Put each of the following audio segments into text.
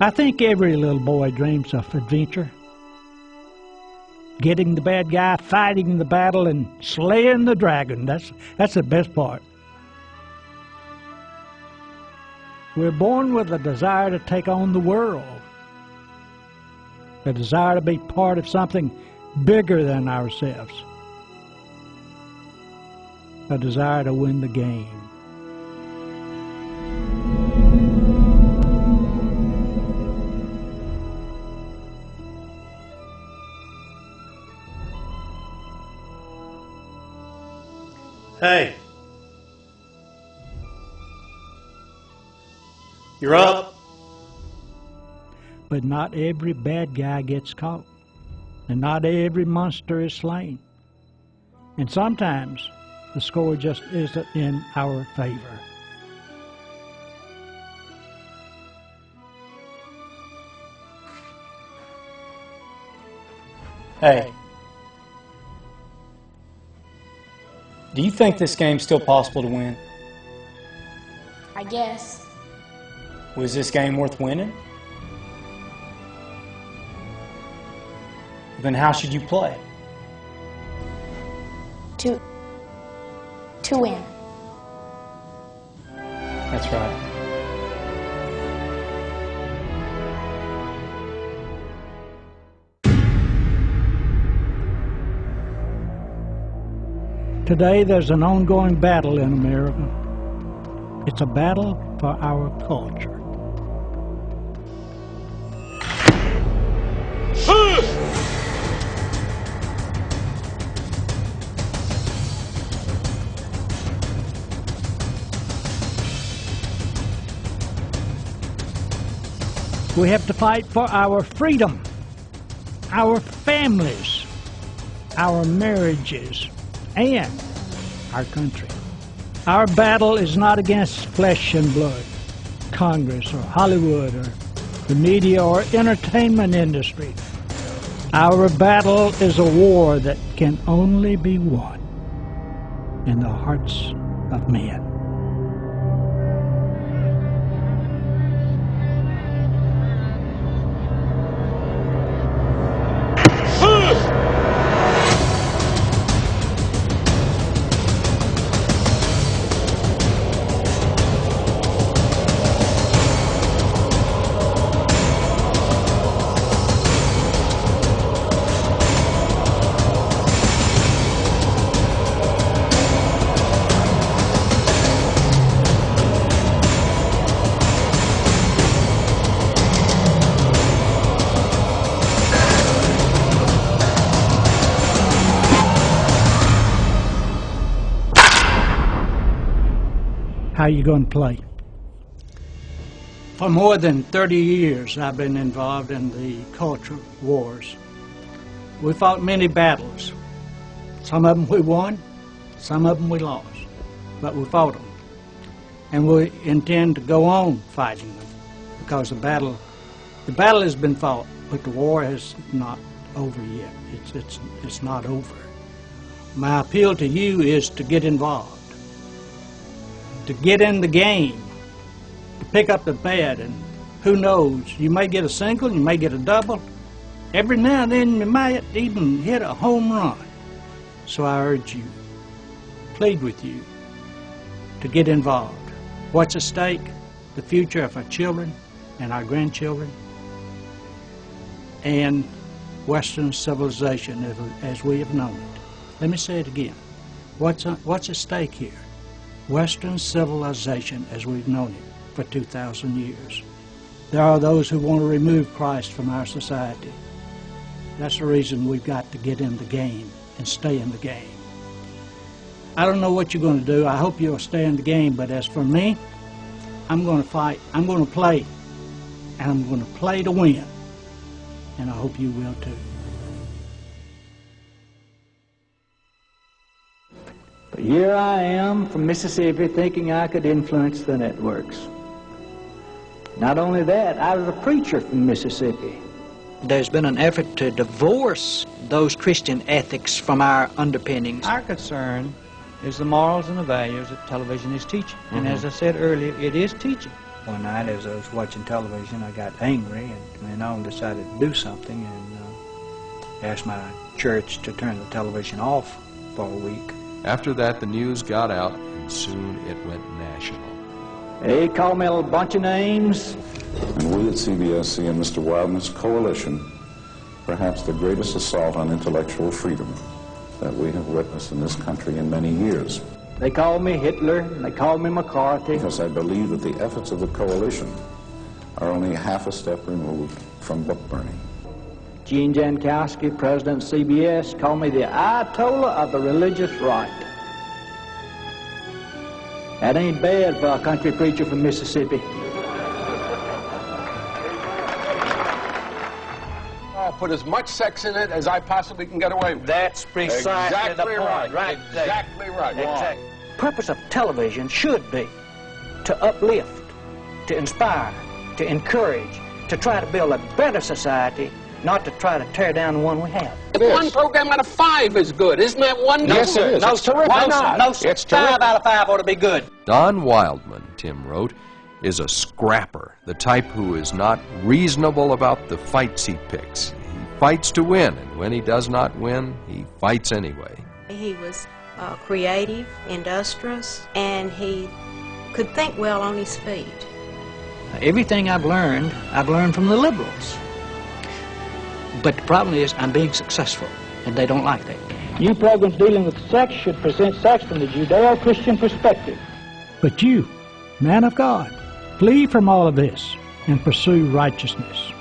I think every little boy dreams of adventure. Getting the bad guy, fighting the battle, and slaying the dragon. That's the best part. We're born with a desire to take on the world. A desire to be part of something bigger than ourselves. A desire to win the game. Hey. You're up. But not every bad guy gets caught. And not every monster is slain. And sometimes the score just isn't in our favor. Hey. Do you think this game's still possible to win? I guess. Was this game worth winning? Then how should you play? To win. That's right. Today there's an ongoing battle in America. It's a battle for our culture. We have to fight for our freedom, our families, our marriages, and our country. Our battle is not against flesh and blood, Congress or Hollywood or the media or entertainment industry. Our battle is a war that can only be won in the hearts of men. How you going to play? For more than 30 years, I've been involved in the culture wars. We fought many battles. Some of them we won, some of them we lost, but we fought them. And we intend to go on fighting them because the battle has been fought, but the war is not over yet. It's not over. My appeal to you is to get involved, to get in the game, to pick up the bat, and who knows, you may get a single, you may get a double. Every now and then you might even hit a home run. So I urge you, plead with you, to get involved. What's at stake? The future of our children and our grandchildren and Western civilization as we have known it. Let me say it again. What's at stake here? Western civilization as we've known it for 2,000 years. There are those who want to remove Christ from our society. That's the reason we've got to get in the game and stay in the game. I don't know what you're going to do. I hope you'll stay in the game, but as for me, I'm going to fight. I'm going to play, and I'm going to play to win, and I hope you will too. But here I am from Mississippi thinking I could influence the networks. Not only that, I was a preacher from Mississippi. There's been an effort to divorce those Christian ethics from our underpinnings. Our concern is the morals and the values that television is teaching. And as I said earlier, it is teaching. One night as I was watching television, I got angry and went on and decided to do something and asked my church to turn the television off for a week. After that, the news got out, and soon it went national. They called me a bunch of names. And we at CBS see in Mr. Wildmon's coalition perhaps the greatest assault on intellectual freedom that we have witnessed in this country in many years. They called me Hitler, and they called me McCarthy. Because I believe that the efforts of the coalition are only half a step removed from book burning. Gene Jankowski, president of CBS, called me the Ayatollah of the religious right. That ain't bad for a country preacher from Mississippi. I'll put as much sex in it as I possibly can get away with. That's precisely the point, right there. Exactly right. Exactly. Purpose of television should be to uplift, to inspire, to encourage, to try to build a better society, not to try to tear down the one we have. One program out of 5 is good. Isn't that one? Yes, it is. No, It's sir. terrific. Why not? No, sir. It's 5 terrific. out of 5 ought to be good. Don Wildmon, Tim wrote, is a scrapper, the type who is not reasonable about the fights he picks. He fights to win, and when he does not win, he fights anyway. He was creative, industrious, and he could think well on his feet. Everything I've learned from the liberals. But the problem is I'm being successful, and they don't like that. New programs dealing with sex should present sex from the Judeo-Christian perspective. But you, man of God, flee from all of this and pursue righteousness,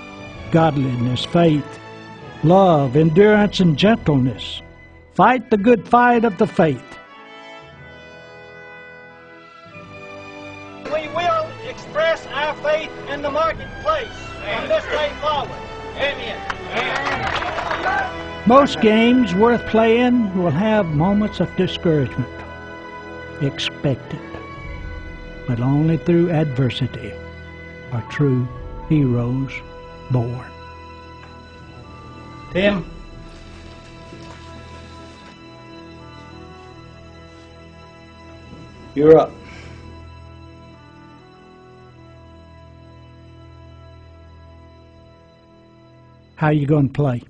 godliness, faith, love, endurance, and gentleness. Fight the good fight of the faith. We will express our faith in the marketplace from this day forward. Amen. Most games worth playing will have moments of discouragement. Expect it. But only through adversity are true heroes born. Tim? You're up. How you going to play?